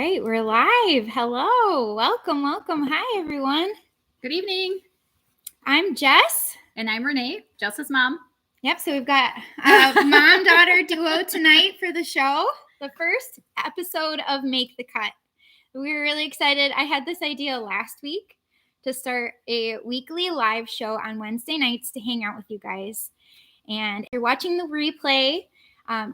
right, we're live. Hello, welcome. Hi, everyone. Good evening. I'm Jess. And I'm Renee, Jess's mom. Yep, so we've got a mom-daughter duo tonight for the show. The first episode of Make the Cut. We were really excited. I had this idea last week to start a weekly live show on Wednesday nights to hang out with you guys. And if you're watching the replay,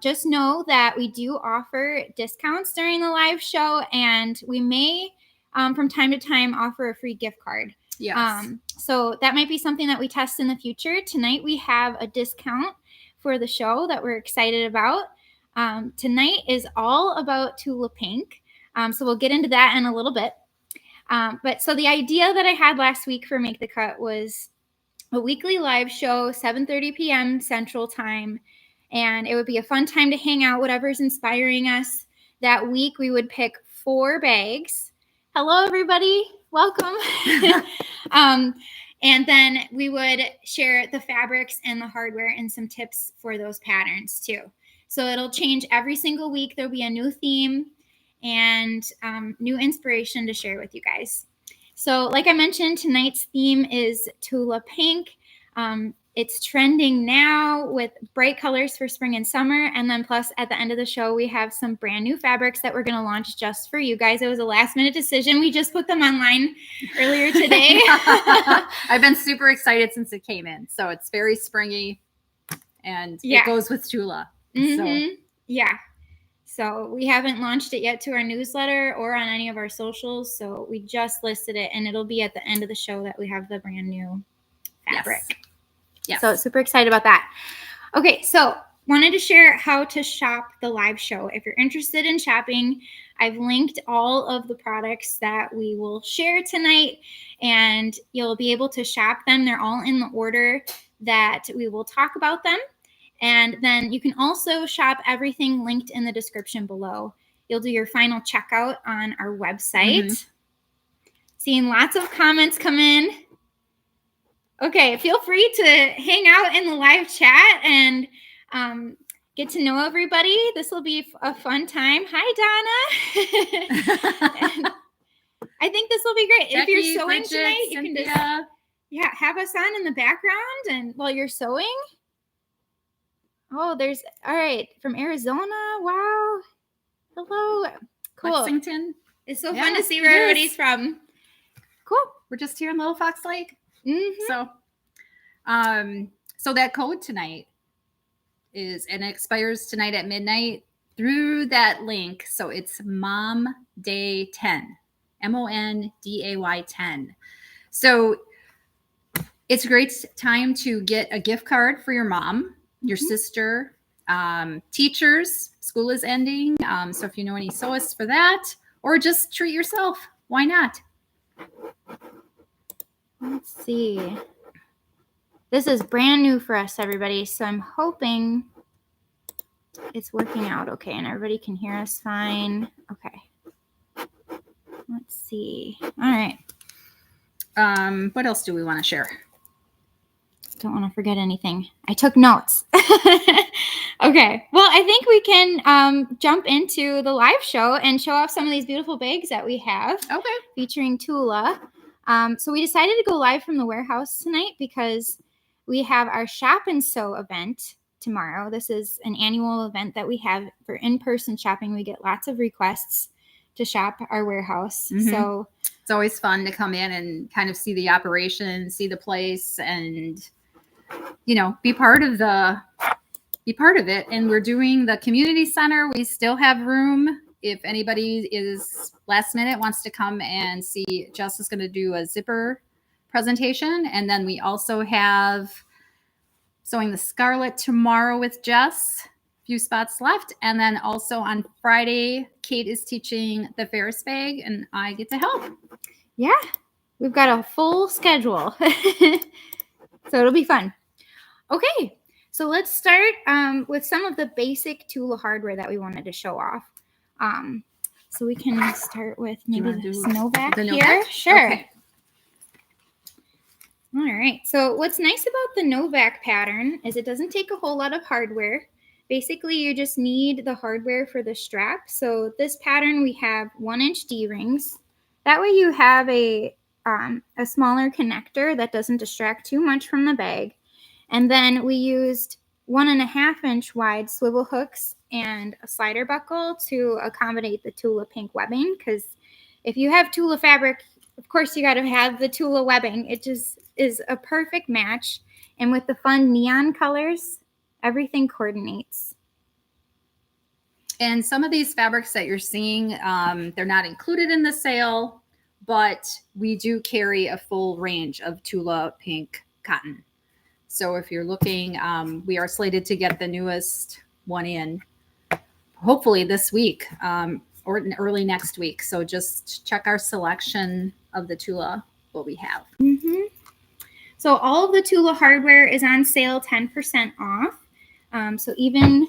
just know that we do offer discounts during the live show, and we may, from time to time, offer a free gift card. Yes. So that might be something that we test in the future. Tonight we have a discount for the show that we're excited about. Tonight is all about Tula pink. So we'll get into that in a little bit. But so the idea that I had last week for Make the Cut was a weekly live show, 7:30 p.m. Central Time. And it would be a fun time to hang out, whatever's inspiring us. That week we would pick 4 bags. Hello, everybody. Welcome. And then we would share the fabrics and the hardware and some tips for those patterns too. So it'll change every single week. There'll be a new theme and new inspiration to share with you guys. So like I mentioned, tonight's theme is Tula pink. It's trending now with bright colors for spring and summer. And then plus at the end of the show, we have some brand new fabrics that we're going to launch just for you guys. It was a last minute decision. We just put them online earlier today. I've been super excited since it came in. So it's very springy and it goes with Tula. Mm-hmm. Yeah. So we haven't launched it yet to our newsletter or on any of our socials. So we just listed it, and it'll be at the end of the show that we have the brand new fabric. Yes. So super excited about that. Okay, so wanted to share how to shop the live show. If you're interested in shopping, I've linked all of the products that we will share tonight, and you'll be able to shop them. They're all in the order that we will talk about them. And then you can also shop everything linked in the description below. You'll do your final checkout on our website. Mm-hmm. Seeing lots of comments come in. Okay, feel free to hang out in the live chat and get to know everybody. This will be a fun time. Hi, Donna. I think this will be great. Becky, if you're sewing Bridget, tonight, you Cynthia. can just have us on in the background and while you're sewing. Oh, all right, from Arizona. Wow. Hello. Cool. Lexington. It's so fun to see where everybody's from. Cool. We're just here in Little Fox Lake. Mm-hmm. So that code tonight and it expires tonight at midnight through that link. So it's Mom Day 10, MONDAY 10. So it's a great time to get a gift card for your mom, your sister, teachers. School is ending. So if you know any sewists for that, or just treat yourself, why not? Let's see. This is brand new for us, everybody. So I'm hoping it's working out okay and everybody can hear us fine. Okay. Let's see. All right. What else do we want to share? Don't want to forget anything. I took notes. Okay. Well, I think we can jump into the live show and show off some of these beautiful bags that we have. Okay. Featuring Tula. So we decided to go live from the warehouse tonight because we have our Shop and Sew event tomorrow. This is an annual event that we have for in-person shopping. We get lots of requests to shop our warehouse. Mm-hmm. So it's always fun to come in and kind of see the operation, see the place, and be part of it. And we're doing the community center. We still have room. If anybody is last minute wants to come and see, Jess is going to do a zipper presentation. And then we also have Sewing the Scarlet tomorrow with Jess. A few spots left. And then also on Friday, Kate is teaching the Ferris bag and I get to help. Yeah, we've got a full schedule. So it'll be fun. Okay, so let's start with some of the basic Tula hardware that we wanted to show off. So we can start with maybe this Novak here. Sure. Okay. All right. So what's nice about the Novak pattern is it doesn't take a whole lot of hardware basically you just need the hardware for the strap. So this pattern, we have 1-inch D-rings. That way you have a smaller connector that doesn't distract too much from the bag. And then we used 1.5-inch wide swivel hooks and a slider buckle to accommodate the Tula pink webbing, because if you have Tula fabric, of course you got to have the Tula webbing. It just is a perfect match. And with the fun neon colors, everything coordinates. And some of these fabrics that you're seeing, they're not included in the sale, but we do carry a full range of Tula pink cotton. So if you're looking, we are slated to get the newest one in hopefully this week or early next week. So just check our selection of the Tula, what we have. Mm-hmm. So all of the Tula hardware is on sale 10% off. So even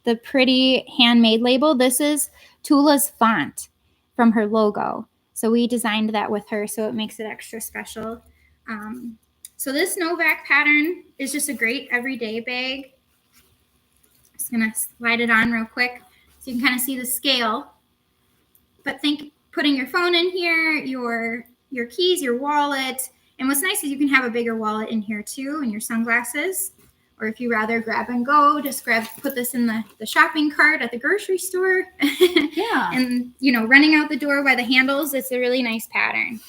the pretty handmade label, this is Tula's font from her logo. So we designed that with her, so it makes it extra special. So this Novak pattern is just a great everyday bag. Just gonna slide it on real quick so you can kind of see the scale. But think putting your phone in here, your keys, your wallet, and what's nice is you can have a bigger wallet in here too, and your sunglasses. Or if you rather grab and go, just put this in the shopping cart at the grocery store. Yeah. And, running out the door by the handles, it's a really nice pattern.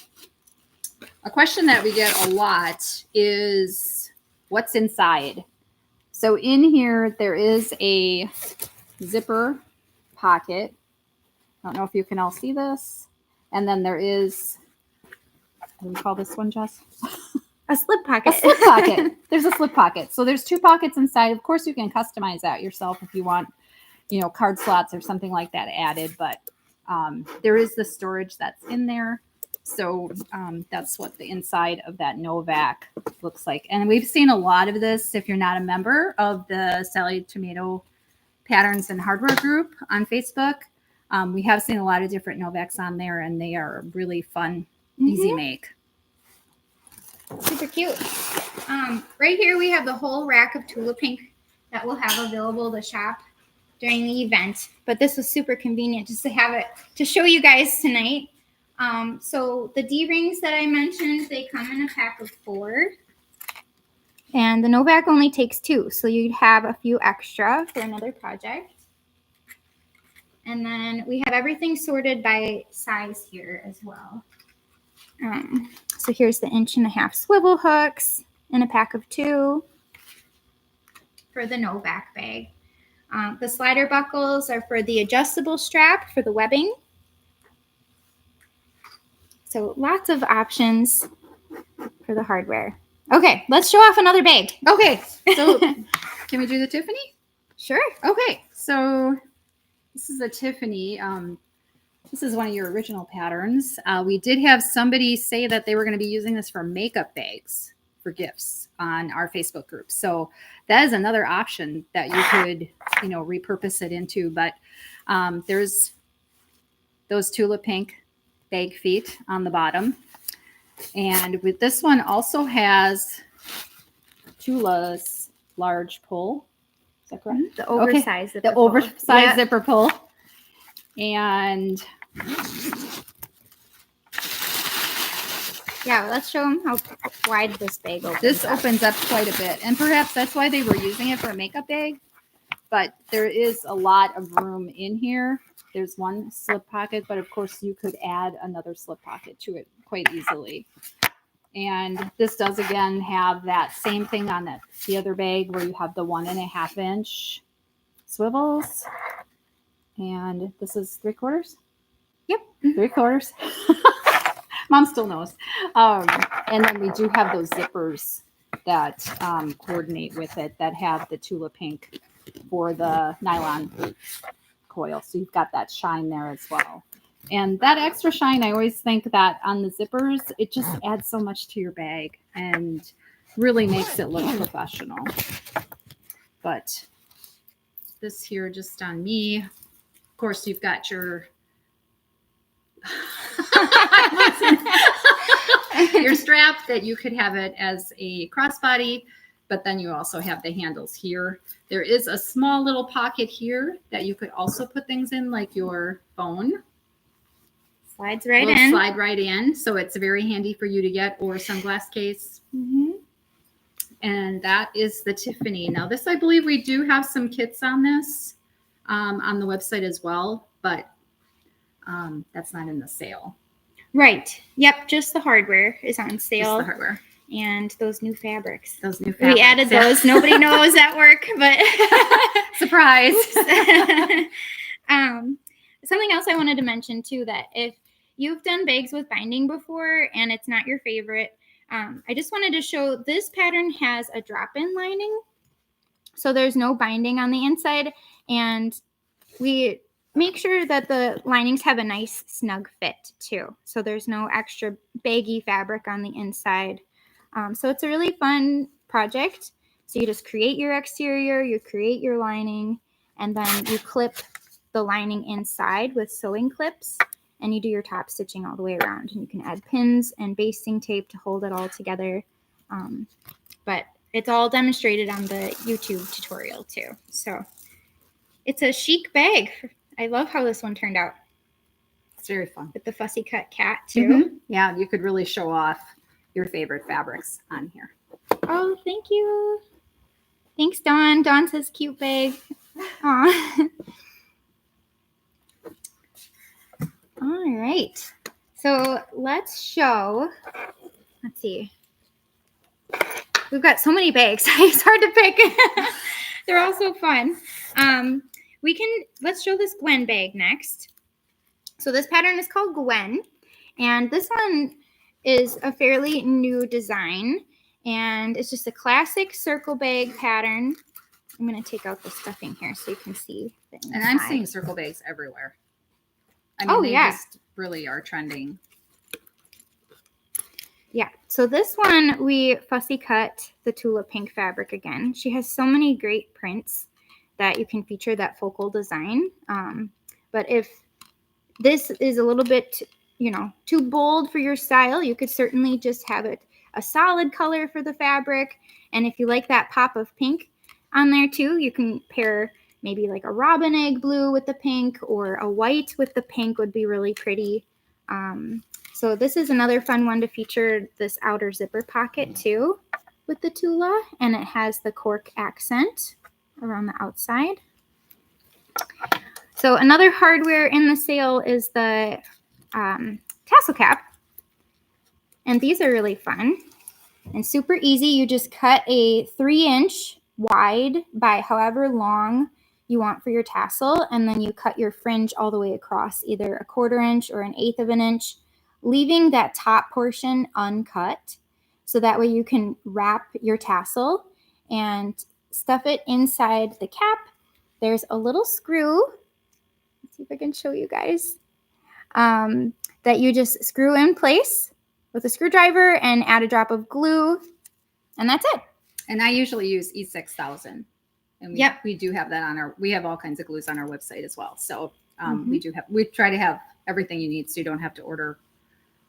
A question that we get a lot is what's inside. So in here, there is a zipper pocket. I don't know if you can all see this. And then there is, what do we call this one, Jess? A slip pocket. A slip pocket. There's a slip pocket. So there's 2 pockets inside. Of course, you can customize that yourself if you want, card slots or something like that added. But there is the storage that's in there. So that's what the inside of that Novak looks like. And we've seen a lot of this if you're not a member of the Sallie Tomato Patterns and Hardware group on Facebook. We have seen a lot of different Novaks on there, and they are really fun, easy make. Super cute. Right here we have the whole rack of Tula pink that we'll have available to shop during the event. But this was super convenient just to have it to show you guys tonight. So the D-rings that I mentioned, they come in a pack of 4. And the Novak only takes 2, so you'd have a few extra for another project. And then we have everything sorted by size here as well. So here's the 1.5-inch swivel hooks in a pack of 2 for the Novak bag. The slider buckles are for the adjustable strap for the webbing. So lots of options for the hardware. Okay, let's show off another bag. Okay, so can we do the Tiffany? Sure. Okay, so this is a Tiffany. This is one of your original patterns. We did have somebody say that they were going to be using this for makeup bags for gifts on our Facebook group. So that is another option that you could, repurpose it into. But there's those Tula pink bag feet on the bottom. And with this one also has Tula's large pull. Is that correct? The oversized zipper the pull. oversized zipper pull. And yeah, let's show them how wide this bag opens. This opens up quite a bit. And perhaps that's why they were using it for a makeup bag. But there is a lot of room in here. There's one slip pocket, but of course you could add another slip pocket to it quite easily. And this does again have that same thing on the other bag where you have the 1.5-inch swivels. And this is 3/4. Yep. 3/4. Mom still knows. And then we do have those zippers that coordinate with it that have the Tula pink for the nylon coil. So you've got that shine there as well. And that extra shine, I always think that on the zippers, it just adds so much to your bag and really makes it look professional. But this here just on me. Of course, you've got your your strap that you could have it as a crossbody. but then you also have the handles here. There is a small little pocket here that you could also put things in, like your phone. Slides right in. Slide right in. So it's very handy for you to get, or a sunglass case. Mm-hmm. And that is the Tiffany. Now this, I believe we do have some kits on this on the website as well, but that's not in the sale. Right. Yep. Just the hardware is on sale. Just the hardware. And those new fabrics. We added those. Nobody knows at work, but surprise. Something else I wanted to mention too, that if you've done bags with binding before and it's not your favorite, I just wanted to show this pattern has a drop-in lining. So there's no binding on the inside, and we make sure that the linings have a nice snug fit too. So there's no extra baggy fabric on the inside. So it's a really fun project. So you just create your exterior, you create your lining, and then you clip the lining inside with sewing clips, and you do your top stitching all the way around. And you can add pins and basting tape to hold it all together. But it's all demonstrated on the YouTube tutorial too. So it's a chic bag. I love how this one turned out. It's very fun. With the fussy cut cat too. Mm-hmm. Yeah, you could really show off your favorite fabrics on here. Oh, thank you. Thanks, Dawn. Dawn says cute bag. Aw. All right. So let's show. Let's see. We've got so many bags. It's hard to pick. They're all so fun. Let's show this Gwen bag next. So this pattern is called Gwen, and this one is a fairly new design, and it's just a classic circle bag pattern. I'm going to take out the stuffing here so you can see the inside. And I'm seeing circle bags everywhere. I mean, they just really are trending. Yeah, so this one we fussy cut the Tula pink fabric again. She has so many great prints that you can feature that focal design. But if this is a little bit, too bold for your style, you could certainly just have it a solid color for the fabric. And if you like that pop of pink on there too, you can pair maybe like a robin egg blue with the pink, or a white with the pink would be really pretty. So this is another fun one to feature this outer zipper pocket too with the Tula, and it has the cork accent around the outside. So another hardware in the sale is the tassel cap, and these are really fun and super easy. You just cut a 3-inch wide by however long you want for your tassel, and then you cut your fringe all the way across, either a 1/4 inch or an 1/8 of an inch, leaving that top portion uncut, so that way you can wrap your tassel and stuff it inside the cap. There's a little screw. Let's see if I can show you guys. That you just screw in place with a screwdriver and add a drop of glue, and that's it. And I usually use E6000. And we do have that we have all kinds of glues on our website as well. So we try to have everything you need, so you don't have to order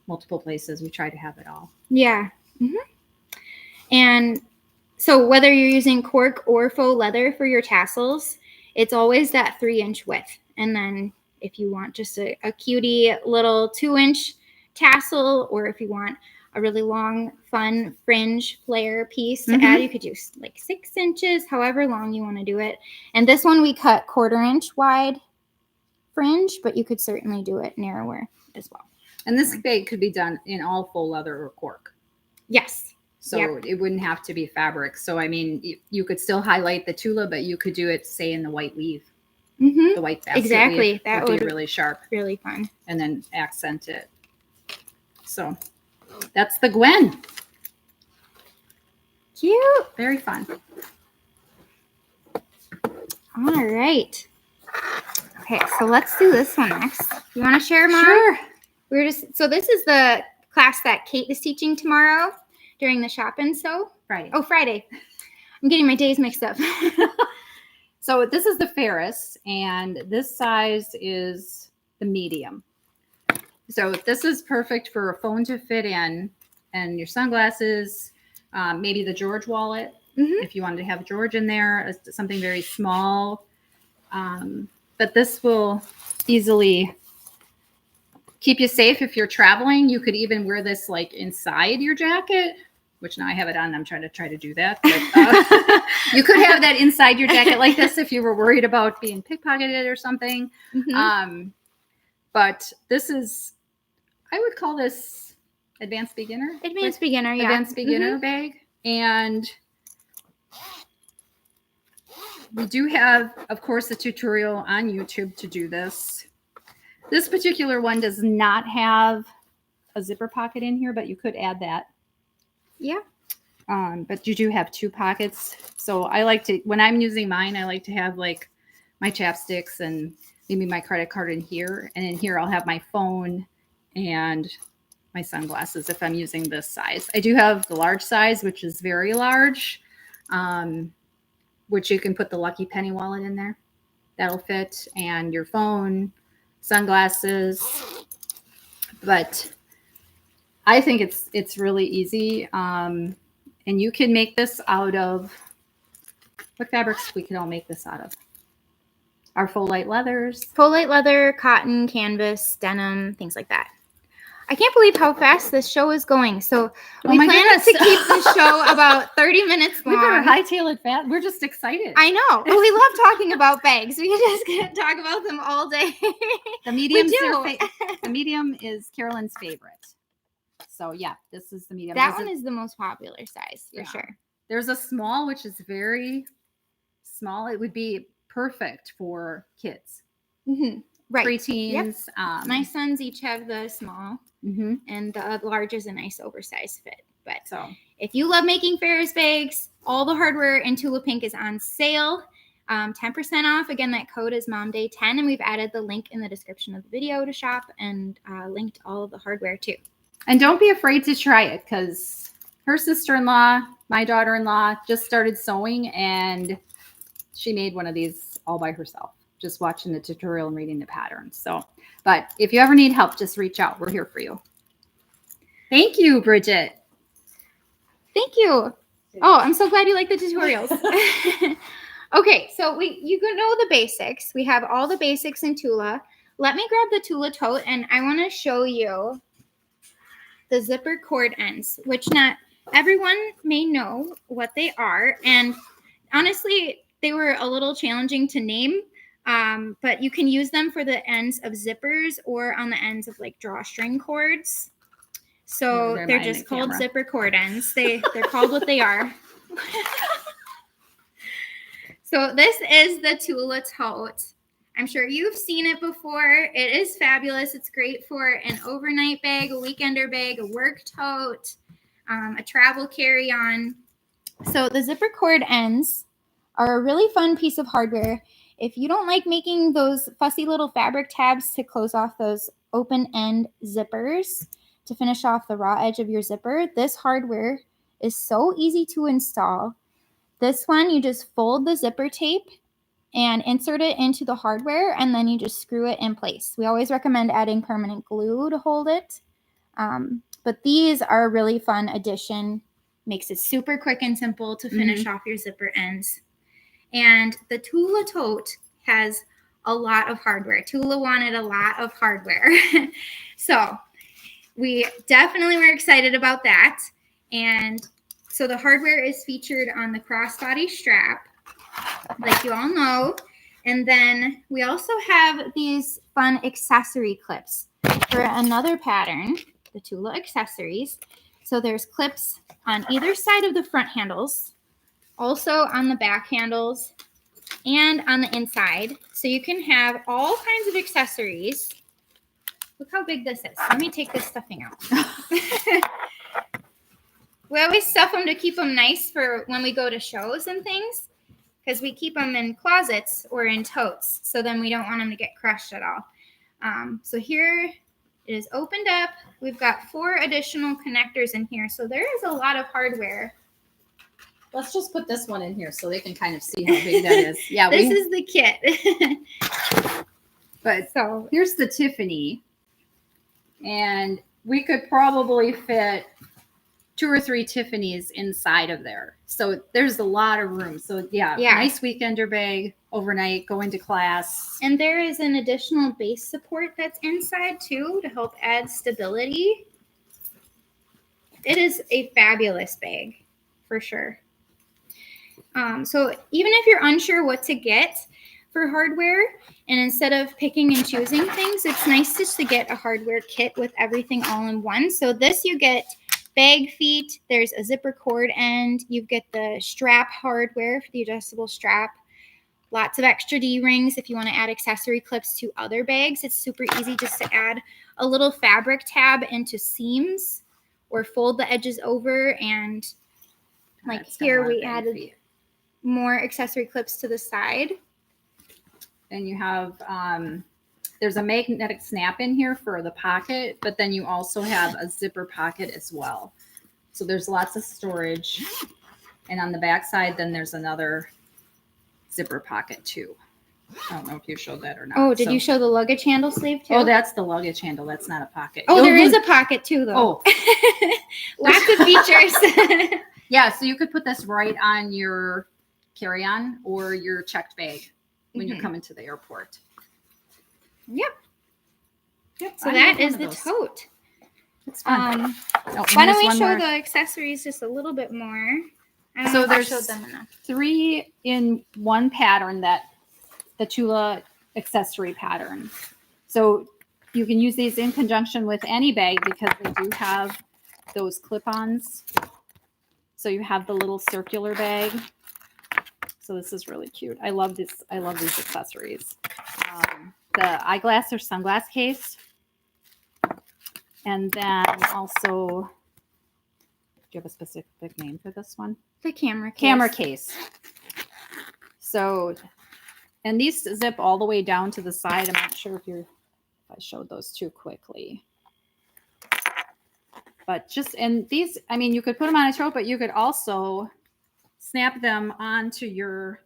multiple places. We try to have it all. Yeah. Mm-hmm. And so whether you're using cork or faux leather for your tassels, it's always that 3-inch width. And then if you want just a cutie little 2-inch tassel, or if you want a really long, fun fringe flare piece to add, you could do like 6 inches, however long you want to do it. And this one we cut 1/4 inch wide fringe, but you could certainly do it narrower as well. And this bag could be done in all faux leather or cork. Yes. So it wouldn't have to be fabric. So, I mean, you could still highlight the Tula, but you could do it, say, in the white weave. The white basket exactly. weave That would be really sharp. Really fun. And then accent it. So that's the Gwen. Cute. Very fun. All right. Okay, so let's do this one next. You want to share, Mom? Sure. So this is the class that Kate is teaching tomorrow during the shop and sew. Friday. Oh, Friday. I'm getting my days mixed up. So this is the Ferris, and this size is the medium. So this is perfect for a phone to fit in, and your sunglasses, maybe the George wallet. if you wanted to have George in there, something very small. But this will easily keep you safe if you're traveling. You could even wear this like inside your jacket, which now I have it on. I'm trying to do that. But, you could have that inside your jacket like this if you were worried about being pickpocketed or something. But this is, I would call this advanced beginner. Advanced beginner, yeah. Advanced beginner bag. And we do have, of course, a tutorial on YouTube to do this. This particular one does not have a zipper pocket in here, but you could add that. Yeah. But you do have 2 pockets. So I like to, when I'm using mine, I like to have like my chapsticks and maybe my credit card in here. And in here, I'll have my phone and my sunglasses if I'm using this size. I do have the large size, which is very large, which you can put the Lucky Penny wallet in there. That'll fit. And your phone, sunglasses. But I think it's really easy. And you can make this out of, what fabrics we can all make this out of? Our faux light leathers. Faux light leather, cotton, canvas, denim, things like that. I can't believe how fast this show is going. So we plan to keep the show about 30 minutes long. We better hightail it fast. We're just excited. I know. We love talking about bags. We just can't talk about them all day. The medium is Carolyn's favorite. So yeah, this is the medium. That one is the most popular size for sure. There's a small, which is very small. It would be perfect for kids. Right. Preteens. Yep. My sons each have the small, and the large is a nice oversized fit. But so if you love making Ferris bags, all the hardware in Tula Pink is on sale. 10% off. Again, that code is MOMDAY10, and we've added the link in the description of the video to shop and linked all of the hardware too. And don't be afraid to try it, because her sister-in-law, my daughter-in-law, just started sewing, and she made one of these all by herself, just watching the tutorial and reading the patterns. So, but if you ever need help, just reach out. We're here for you. Thank you, Bridget. Thank you. Oh, I'm so glad you like the tutorials. Okay, so you can know the basics. We have all the basics in Tula. Let me grab the Tula tote, and I want to show you the zipper cord ends, which not everyone may know what they are. And honestly, they were a little challenging to name, but you can use them for the ends of zippers or on the ends of like drawstring cords. So they're just called zipper cord ends. They're called what they are. So this is the Tula tote. I'm sure you've seen it before. It is fabulous. It's great for an overnight bag, a weekender bag, a work tote, a travel carry-on. So the zipper cord ends are a really fun piece of hardware. If you don't like making those fussy little fabric tabs to close off those open end zippers to finish off the raw edge of your zipper, this hardware is so easy to install. This one, you just fold the zipper tape and insert it into the hardware, and then you just screw it in place. We always recommend adding permanent glue to hold it. But these are a really fun addition. Makes it super quick and simple to finish off your zipper ends. And the Tula tote has a lot of hardware. Tula wanted a lot of hardware. So we definitely were excited about that. And so the hardware is featured on the crossbody strap, like you all know. And then we also have these fun accessory clips for another pattern, the Tula accessories. So there's clips on either side of the front handles, also on the back handles, and on the inside. So you can have all kinds of accessories. Look how big this is. Let me take this stuffing out. We always stuff them to keep them nice for when we go to shows and things, because we keep them in closets or in totes. So then we don't want them to get crushed at all. So here it is opened up. We've got 4 additional connectors in here. So there is a lot of hardware. Let's just put this one in here so they can kind of see how big that is. Yeah, this is the kit. But so here's the Tiffany. And we could probably fit 2 or 3 Tiffany's inside of there. So there's a lot of room. So yeah. Nice weekender bag, overnight, go into class. And there is an additional base support that's inside too to help add stability. It is a fabulous bag for sure. So even if you're unsure what to get for hardware, and instead of picking and choosing things, it's nice just to get a hardware kit with everything all in one. So this you get bag feet, there's a zipper cord end, you get the strap hardware for the adjustable strap, lots of extra D-rings if you want to add accessory clips to other bags. It's super easy just to add a little fabric tab into seams or fold the edges over, and like here we added more accessory clips to the side. And you have, there's a magnetic snap in here for the pocket, but then you also have a zipper pocket as well. So there's lots of storage. And on the back side, then there's another zipper pocket too. I don't know if you showed that or not. Oh, did you show the luggage handle sleeve too? Oh, that's the luggage handle. That's not a pocket. Oh, there is a pocket too though. Oh. Lots of features. Yeah, so you could put this right on your carry-on or your checked bag when you're coming to the airport. Yep. So that is the tote. It's fun. Why don't we show the accessories just a little bit more? I don't know if I showed them enough. 3 in 1 pattern, that the Tula accessory pattern. So you can use these in conjunction with any bag because they do have those clip-ons. So you have the little circular bag. So this is really cute. I love this. I love these accessories. The eyeglass or sunglass case. And then also, do you have a specific name for this one? The camera case. Camera case. So, and these zip all the way down to the side. I'm not sure if I showed those too quickly. But just, and these, I mean, you could put them on a tote, but you could also snap them onto your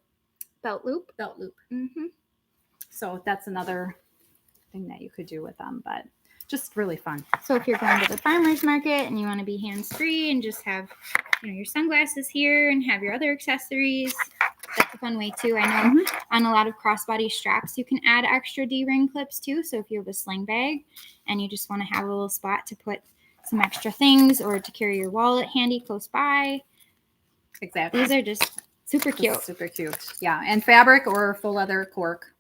belt loop. Mm-hmm. So that's another thing that you could do with them, but just really fun. So if you're going to the farmer's market and you want to be hands-free and just have, your sunglasses here and have your other accessories, that's a fun way too. I know on a lot of crossbody straps, you can add extra D-ring clips too. So if you have a sling bag and you just want to have a little spot to put some extra things or to carry your wallet handy close by. Exactly. These are just super cute. Super cute. Yeah. And fabric or full leather cork.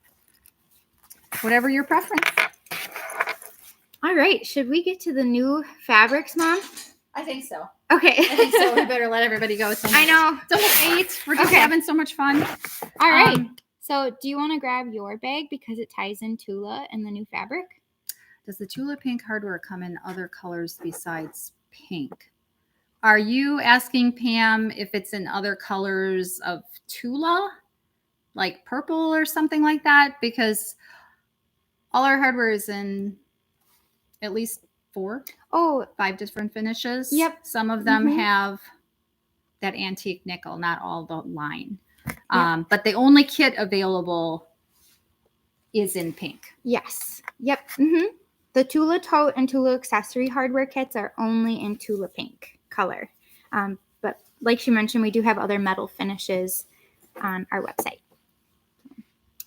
Whatever your preference. All right. Should we get to the new fabrics, Mom? I think so. Okay. I think so. We better let everybody go. I know. It's almost 8. We're just having so much fun. All right. So do you want to grab your bag because it ties in Tula and the new fabric? Does the Tula pink hardware come in other colors besides pink? Are you asking, Pam, if it's in other colors of Tula? Like purple or something like that? Because all our hardware is in at least 5 different finishes. Yep. Some of them have that antique nickel, not all the line. Yep. But the only kit available is in pink. Yes. Yep. The Tula tote and Tula accessory hardware kits are only in Tula pink color. But like she mentioned, we do have other metal finishes on our website.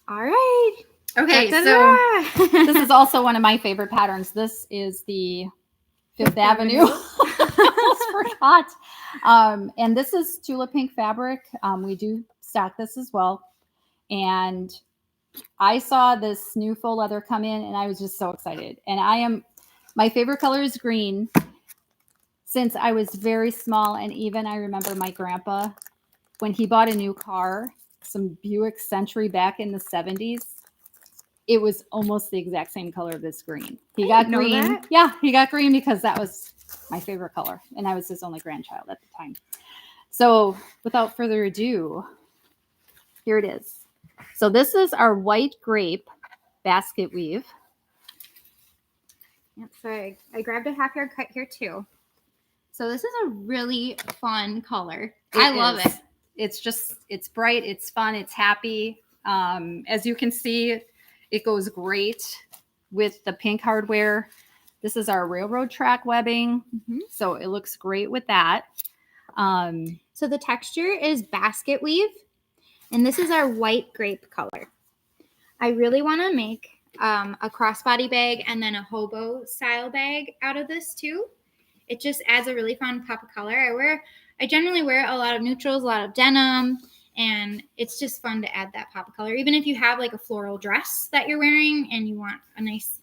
All right. Okay, so this is also one of my favorite patterns. This is the Fifth Avenue. Almost forgot. And this is Tula pink fabric. We do stock this as well. And I saw this new faux leather come in and I was just so excited. And my favorite color is green. Since I was very small, and even I remember my grandpa, when he bought a new car, some Buick Century back in the 70s, it was almost the exact same color of this green. He got green. Yeah, he got green because that was my favorite color. And I was his only grandchild at the time. So without further ado, here it is. So this is our white grape basket weave. Yep, so I grabbed a half yard cut here too. So this is a really fun color. I love it. It's bright, it's fun, it's happy. As you can see, it goes great with the pink hardware. This is our railroad track webbing. So it looks great with that. So the texture is basket weave, and this is our white grape color. I really want to make a crossbody bag and then a hobo style bag out of this too. It just adds a really fun pop of color. I generally wear a lot of neutrals, a lot of denim, and it's just fun to add that pop of color. Even if you have like a floral dress that you're wearing and you want a nice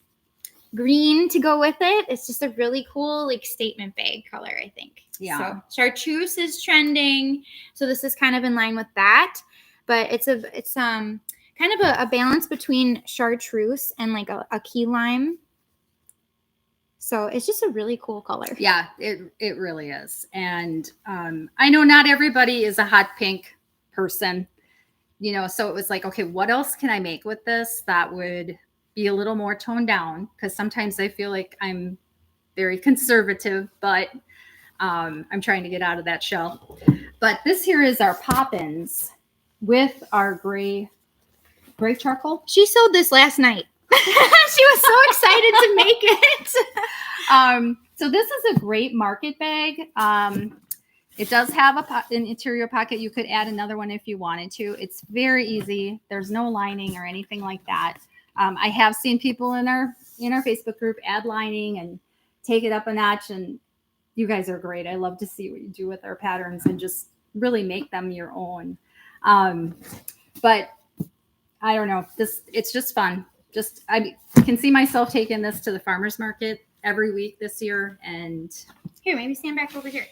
green to go with it, it's just a really cool like statement bag color, I think. Yeah. So chartreuse is trending, so this is kind of in line with that, but it's kind of a balance between chartreuse and like a key lime. So it's just a really cool color. Yeah, it really is. And I know not everybody is a hot pink person, you know, so it was like, okay, what else can I make with this that would be a little more toned down? Because sometimes I feel like I'm very conservative, but I'm trying to get out of that shell. But this here is our Poppins with our gray charcoal. She sewed this last night. She was so excited to make it. So this is a great market bag. It does have an interior pocket. You could add another one if you wanted to. It's very easy. There's no lining or anything like that. I have seen people in our Facebook group add lining and take it up a notch, and you guys are great. I love to see what you do with our patterns and just really make them your own. But I don't know. It's just fun. I can see myself taking this to the farmer's market every week this year. And here, maybe stand back over here.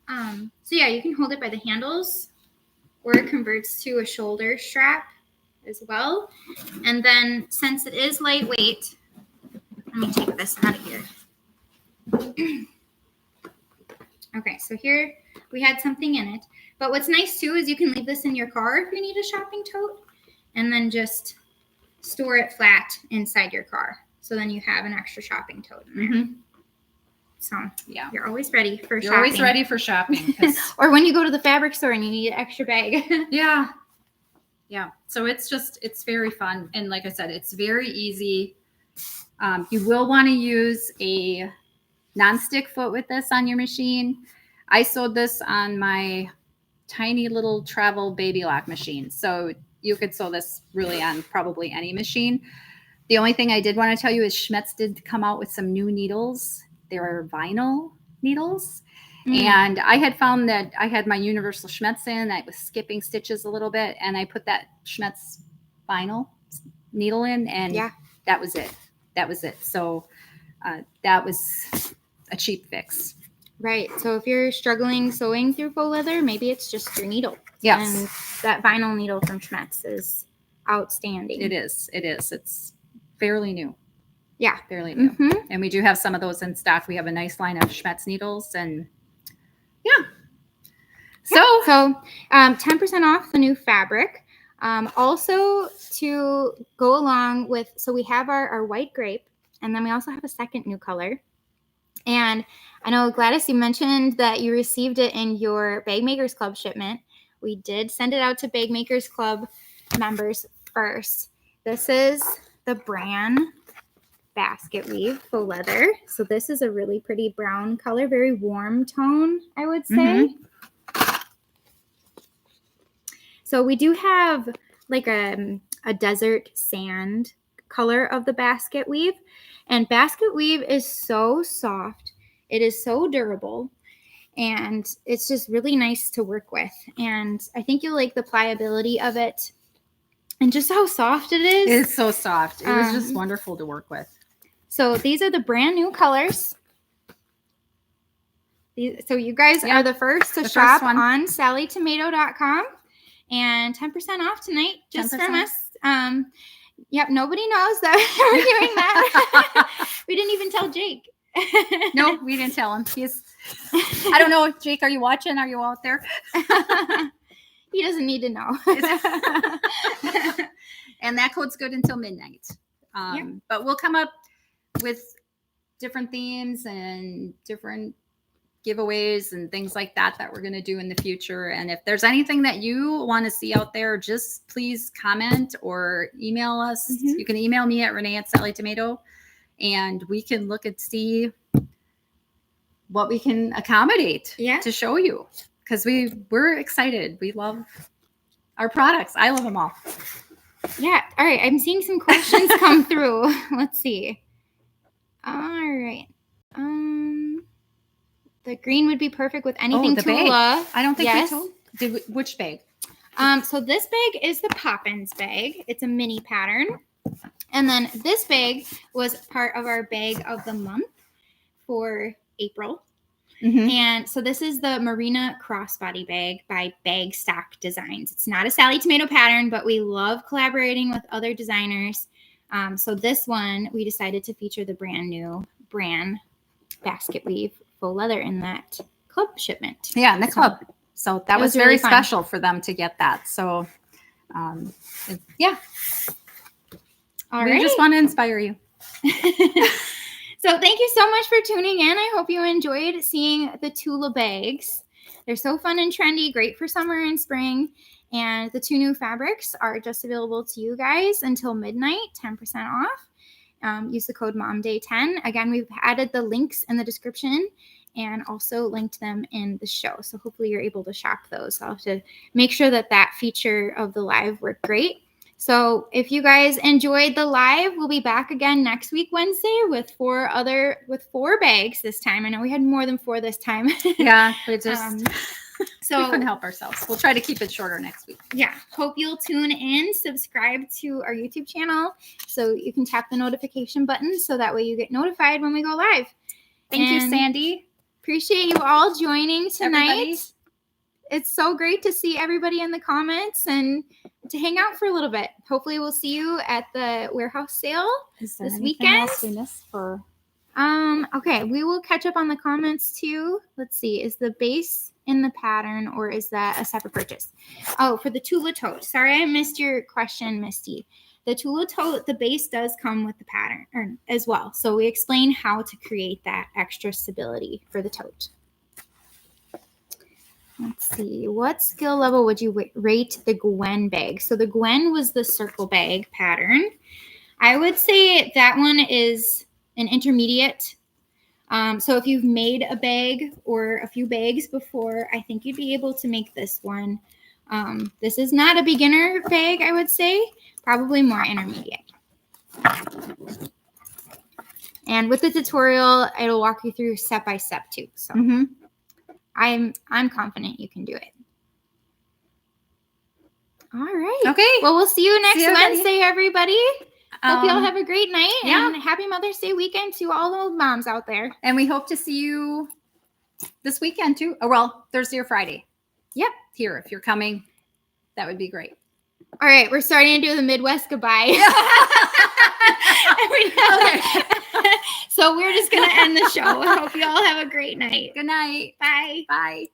So yeah, you can hold it by the handles, or it converts to a shoulder strap as well. And then since it is lightweight, let me take this out of here. Okay, so here we had something in it. But what's nice too is you can leave this in your car if you need a shopping tote, and then just store it flat inside your car. So then you have an extra shopping tote in there. So yeah, you're always ready for shopping. You're always ready for shopping. Or when you go to the fabric store and you need an extra bag. Yeah. So it's very fun. And like I said, it's very easy. You will want to use a nonstick foot with this on your machine. I sewed this on my tiny little travel baby lock machine. So you could sew this really on probably any machine. The only thing I did want to tell you is Schmetz did come out with some new needles. They're vinyl needles. And I had found that I had my universal Schmetz in. I was skipping stitches a little bit, and I put that Schmetz vinyl needle in, and that was it. So that was a cheap fix. Right. So if you're struggling sewing through faux leather, maybe it's just your needle. Yes. And that vinyl needle from Schmetz is outstanding. It is. It's fairly new. Yeah. Fairly new. And we do have some of those in stock. We have a nice line of Schmetz needles, and So 10% off the new fabric. Also to go along with, so we have our white grape, and then we also have a second new color. And I know, Gladys, you mentioned that you received it in your Bag Makers Club shipment. We did send it out to Bag Makers Club members first. This is the Bran basket weave faux leather. So this is a really pretty brown color, very warm tone, I would say. So we do have like a desert sand color of the basket weave. And basket weave is so soft. It is so durable. And it's just really nice to work with. And I think you'll like the pliability of it and just how soft it is. It's so soft. It was just wonderful to work with. So these are the brand new colors. So you guys are the first to shop on sallietomato.com. And 10% off tonight just 10%. From us. Nobody knows that we're doing that. We didn't even tell Jake. No, we didn't tell him. I don't know. Jake, are you watching? Are you out there? He doesn't need to know. And that code's good until midnight. But we'll come up with different themes and different giveaways and things like that we're going to do in the future. And if there's anything that you want to see out there, just please comment or email us. You can email me at Renée at Sallie Tomato, and we can look and see what we can accommodate to show you, because we're excited. We love our products. I love them all. Yeah. All right. I'm seeing some questions come through. Let's see. All right. The green would be perfect with anything Tula. Bag. I don't think we told. Which bag? So this bag is the Poppins bag. It's a mini pattern. And then this bag was part of our bag of the month for April. And so this is the Marina Crossbody bag by Bag Stock Designs. It's not a Sallie tomato pattern, but we love collaborating with other designers. So this one, we decided to feature the brand new brand basket weave faux leather in that club shipment. Yeah, in the club. So that was very special for them to get that. So, yeah. We just want to inspire you. So thank you so much for tuning in. I hope you enjoyed seeing the Tula bags. They're so fun and trendy, great for summer and spring. And the 2 new fabrics are just available to you guys until midnight, 10% off. Use the code MOMDAY10. Again, we've added the links in the description and also linked them in the show. So hopefully you're able to shop those. I'll have to make sure that feature of the live worked great. So if you guys enjoyed the live, we'll be back again next week, Wednesday, with 4 bags this time. I know we had more than 4 this time. Yeah, we just we couldn't help ourselves. We'll try to keep it shorter next week. Yeah. Hope you'll tune in, subscribe to our YouTube channel so you can tap the notification button so that way you get notified when we go live. Thank you, Sandy. Appreciate you all joining tonight. Everybody. It's so great to see everybody in the comments and to hang out for a little bit. Hopefully we'll see you at the warehouse sale this weekend. Okay, we will catch up on the comments too. Let's see, is the base in the pattern or is that a separate purchase? Oh, for the Tula tote. Sorry, I missed your question, Misty. The Tula tote, the base does come with the pattern as well. So we explain how to create that extra stability for the tote. Let's see. What skill level would you rate the Gwen bag? So the Gwen was the circle bag pattern. I would say that one is an intermediate. So if you've made a bag or a few bags before, I think you'd be able to make this one. This is not a beginner bag, I would say. Probably more intermediate. And with the tutorial, it'll walk you through step by step too. So. I'm confident you can do it. All right. Okay. Well, we'll see you next Wednesday, everybody. Hope you all have a great night and happy Mother's Day weekend to all the moms out there. And we hope to see you this weekend too. Oh, well, Thursday or Friday. Yep. Here, if you're coming, that would be great. All right. We're starting to do the Midwest goodbye. Okay. So we're just going to end the show. I hope you all have a great night. Good night. Bye. Bye.